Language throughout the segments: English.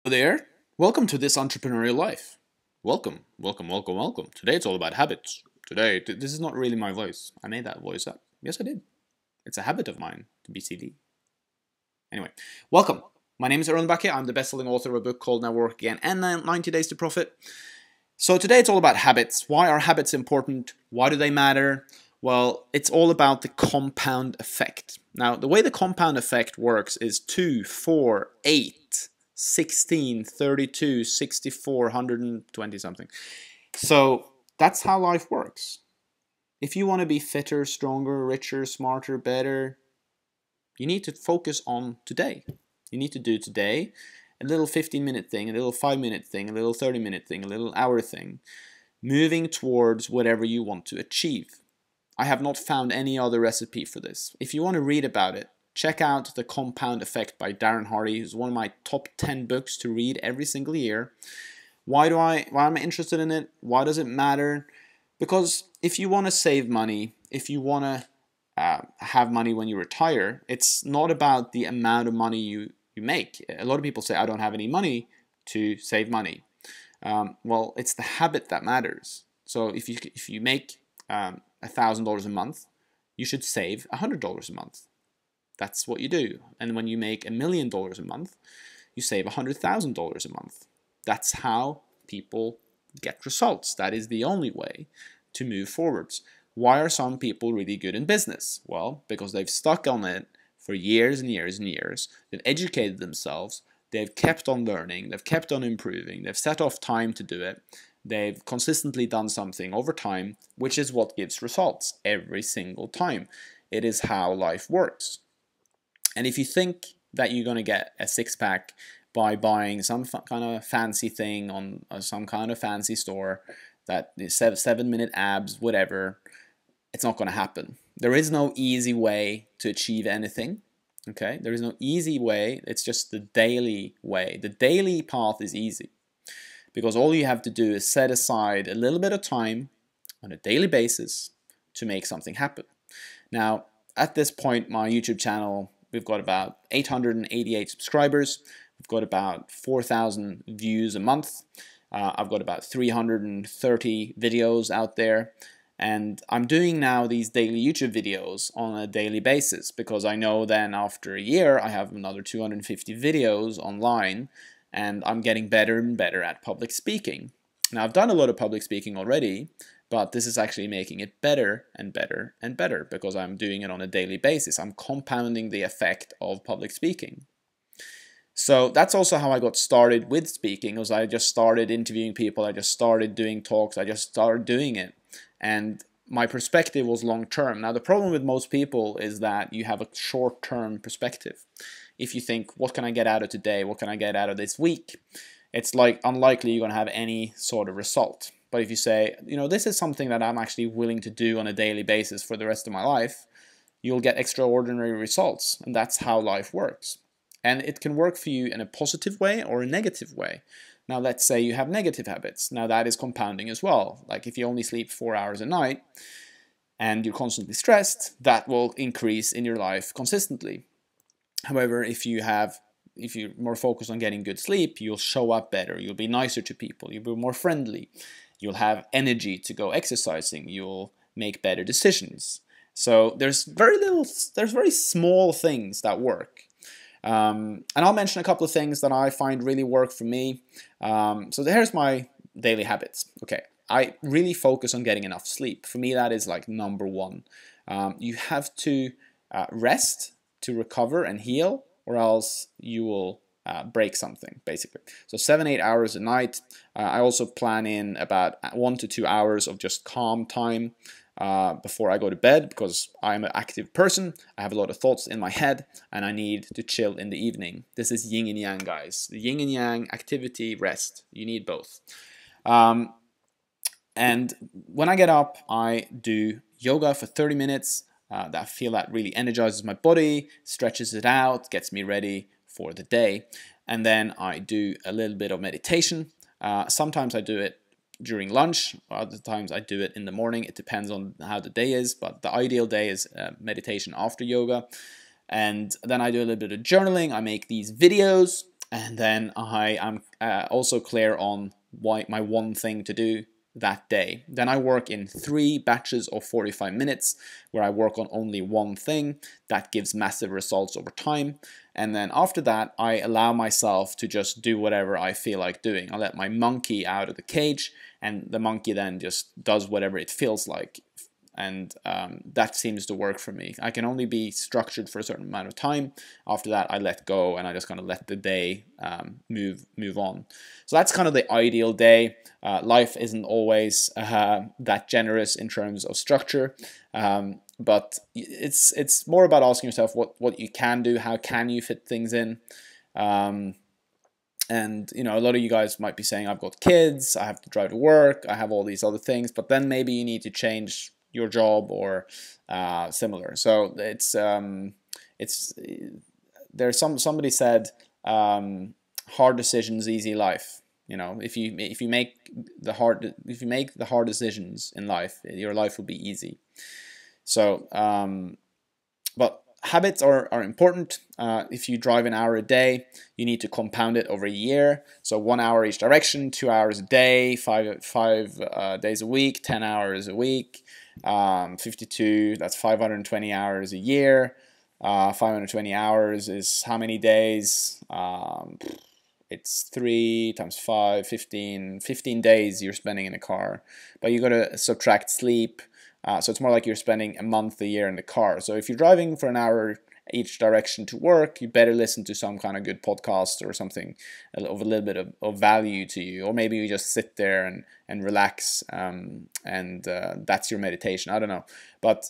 There. Welcome to this entrepreneurial life. Welcome, welcome, welcome, welcome. Today it's all about habits. This is not really my voice. I made that voice up. Yes, I did. It's a habit of mine to be CD. Anyway, welcome. My name is Erlen Bakke. I'm the best-selling author of a book called Now Work Again and 90 Days to Profit. So today it's all about habits. Why are habits important? Why do they matter? Well, it's all about the compound effect. Now, the way the compound effect works is 2, 4, 8, 16, 32, 64, 120 something. So that's how life works. If you want to be fitter, stronger, richer, smarter, better, you need to focus on today. You need to do today a little 15-minute thing, a little 5-minute thing, a little 30-minute thing, a little hour thing, moving towards whatever you want to achieve. I have not found any other recipe for this. If you want to read about it, check out The Compound Effect by Darren Hardy, who's one of my top 10 books to read every single year. Why am I interested in it? Why does it matter? Because if you want to save money, if you want to have money when you retire, it's not about the amount of money you make. A lot of people say, I don't have any money to save money. Well, it's the habit that matters. So if you make $1,000 a month, you should save $100 a month. That's what you do. And when you make $1 million a month, you save $100,000 a month. That's how people get results. That is the only way to move forwards. Why are some people really good in business? Well, because they've stuck on it for years and years and years. They've educated themselves. They've kept on learning. They've kept on improving. They've set off time to do it. They've consistently done something over time, which is what gives results every single time. It is how life works. And if you think that you're going to get a six-pack by buying some kind of fancy thing on some kind of fancy store, that is 7-minute abs, whatever, it's not going to happen. There is no easy way to achieve anything. Okay, there is no easy way. It's just the daily way. The daily path is easy because all you have to do is set aside a little bit of time on a daily basis to make something happen. Now, at this point, my YouTube channel, we've got about 888 subscribers. We've got about 4,000 views a month. I've got about 330 videos out there. And I'm doing now these daily YouTube videos on a daily basis because I know then after a year I have another 250 videos online and I'm getting better and better at public speaking. Now I've done a lot of public speaking already, but this is actually making it better and better and better because I'm doing it on a daily basis. I'm compounding the effect of public speaking. So that's also how I got started with speaking, was I just started interviewing people, I just started doing talks, I just started doing it. And my perspective was long-term. Now the problem with most people is that you have a short-term perspective. If you think, what can I get out of today? What can I get out of this week? It's like unlikely you're going to have any sort of result. But if you say, this is something that I'm actually willing to do on a daily basis for the rest of my life, you'll get extraordinary results. And that's how life works. And it can work for you in a positive way or a negative way. Now let's say you have negative habits. Now that is compounding as well. Like if you only sleep 4 hours a night and you're constantly stressed, that will increase in your life consistently. However, if you're more focused on getting good sleep, you'll show up better, you'll be nicer to people, you'll be more friendly, you'll have energy to go exercising, you'll make better decisions. So there's very small things that work. And I'll mention a couple of things that I find really work for me. So here's my daily habits. Okay, I really focus on getting enough sleep. For me, that is like number one. You have to rest to recover and heal, or else you will break something, basically. So 7-8 hours a night. I also plan in about 1 to 2 hours of just calm time before I go to bed, because I'm an active person, I have a lot of thoughts in my head, and I need to chill in the evening. This is yin and yang, guys. The yin and yang, activity, rest. You need both. And when I get up, I do yoga for 30 minutes. I feel that really energizes my body, stretches it out, gets me ready for the day. And then I do a little bit of meditation. Sometimes I do it during lunch, other times I do it in the morning. It depends on how the day is, but the ideal day is meditation after yoga. And then I do a little bit of journaling. I make these videos and then I am also clear on my one thing to do that day. Then I work in 3 batches of 45 minutes where I work on only one thing. That gives massive results over time. And then after that, I allow myself to just do whatever I feel like doing. I let my monkey out of the cage, and the monkey then just does whatever it feels like. And that seems to work for me. I can only be structured for a certain amount of time. After that, I let go, and I just kind of let the day move on. So that's kind of the ideal day. Life isn't always that generous in terms of structure, but it's more about asking yourself what you can do, how can you fit things in. And you know, a lot of you guys might be saying, I've got kids, I have to drive to work, I have all these other things, but then maybe you need to change your job or similar. So it's there's somebody said hard decisions, easy life. You know, if you make the hard decisions in life, your life will be easy. So but habits are important. If you drive an hour a day, you need to compound it over a year. So 1 hour each direction, 2 hours a day, five days a week, 10 hours a week, 52. That's 520 hours a year. 520 hours is how many days? It's 3 times 5, 15 days you're spending in a car. But you got to subtract sleep. So it's more like you're spending a month a year in the car. So if you're driving for an hour each direction to work, you better listen to some kind of good podcast or something of a little bit of value to you. Or maybe you just sit there and relax, and that's your meditation. I don't know. But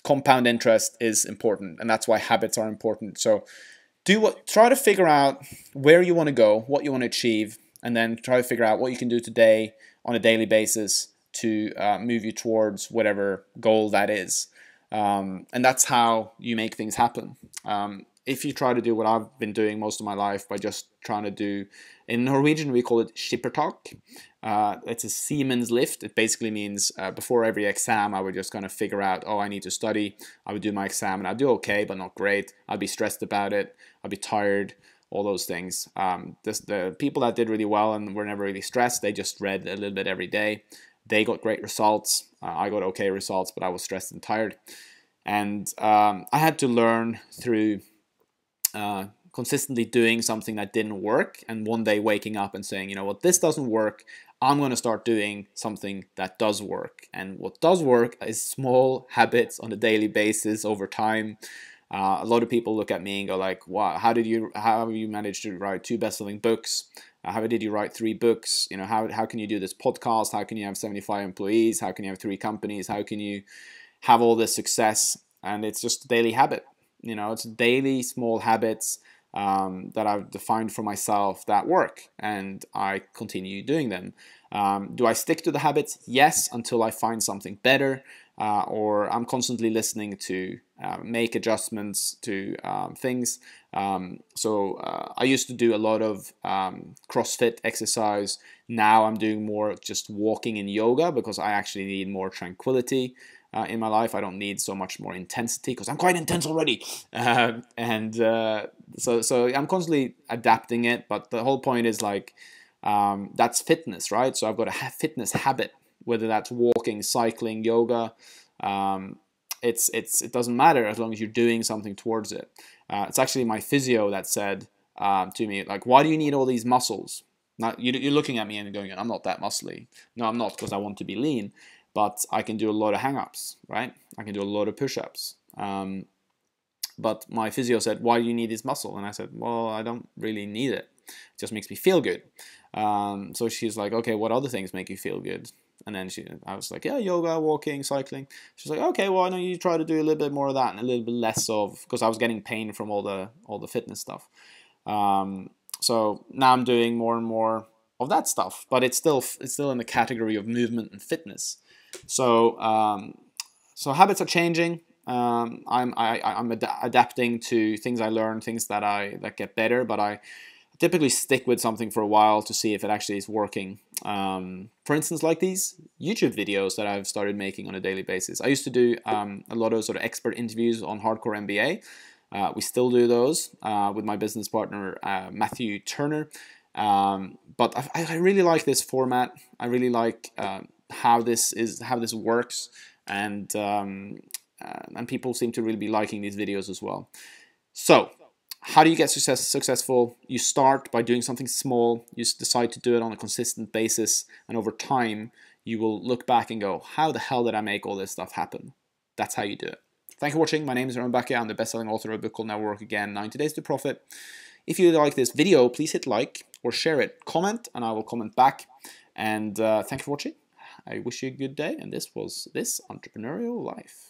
compound interest is important, and that's why habits are important. So try to figure out where you want to go, what you want to achieve, and then try to figure out what you can do today on a daily basis to move you towards whatever goal that is. And that's how you make things happen. If you try to do what I've been doing most of my life by just trying to do, in Norwegian we call it skippertak. It's a seaman's lift. It basically means before every exam I would just kind of figure out, oh, I need to study. I would do my exam and I'd do okay, but not great. I'd be stressed about it. I'd be tired. All those things. The people that did really well and were never really stressed, they just read a little bit every day. They got great results. I got okay results, but I was stressed and tired. And I had to learn through consistently doing something that didn't work, and one day waking up and saying, you know what, this doesn't work. I'm going to start doing something that does work. And what does work is small habits on a daily basis over time. A lot of people look at me and go like, wow, how have you managed to write 2 best-selling books? How did you write 3 books? You know, how can you do this podcast? How can you have 75 employees? How can you have 3 companies? How can you have all this success? And it's just a daily habit. You know, it's daily small habits that I've defined for myself that work, and I continue doing them. Do I stick to the habits? Yes, until I find something better, or I'm constantly listening to make adjustments to things. So I used to do a lot of CrossFit exercise. Now I'm doing more just walking and yoga because I actually need more tranquility in my life. I don't need so much more intensity because I'm quite intense already. So I'm constantly adapting it. But the whole point is like, that's fitness, right? So I've got a fitness habit, whether that's walking, cycling, yoga. It doesn't matter as long as you're doing something towards it. It's actually my physio that said to me, like, why do you need all these muscles? Now, you're looking at me and going, I'm not that muscly. No, I'm not, because I want to be lean. But I can do a lot of hang-ups, right? I can do a lot of push-ups. But my physio said, why do you need this muscle? And I said, well, I don't really need it. It just makes me feel good. So she's like, okay, what other things make you feel good? And then I was like, yeah, yoga, walking, cycling. She's like, okay, well, why don't you try to do a little bit more of that and a little bit less of, because I was getting pain from all the fitness stuff. So now I'm doing more and more of that stuff, but it's still in the category of movement and fitness. So so habits are changing. I'm adapting to things I learn, things that get better, but I typically stick with something for a while to see if it actually is working. For instance, like these YouTube videos that I've started making on a daily basis. I used to do a lot of sort of expert interviews on Hardcore MBA. We still do those with my business partner, Matthew Turner. But I really like this format. I really like how this works, and people seem to really be liking these videos as well. So, how do you get successful? You start by doing something small. You decide to do it on a consistent basis, and over time, you will look back and go, "How the hell did I make all this stuff happen?" That's how you do it. Thank you for watching. My name is Roman Bakke. I'm the best-selling author of a book called Never Work Again, 90 Days to Profit. If you like this video, please hit like or share it. Comment, and I will comment back. And thank you for watching. I wish you a good day, and this was This Entrepreneurial Life.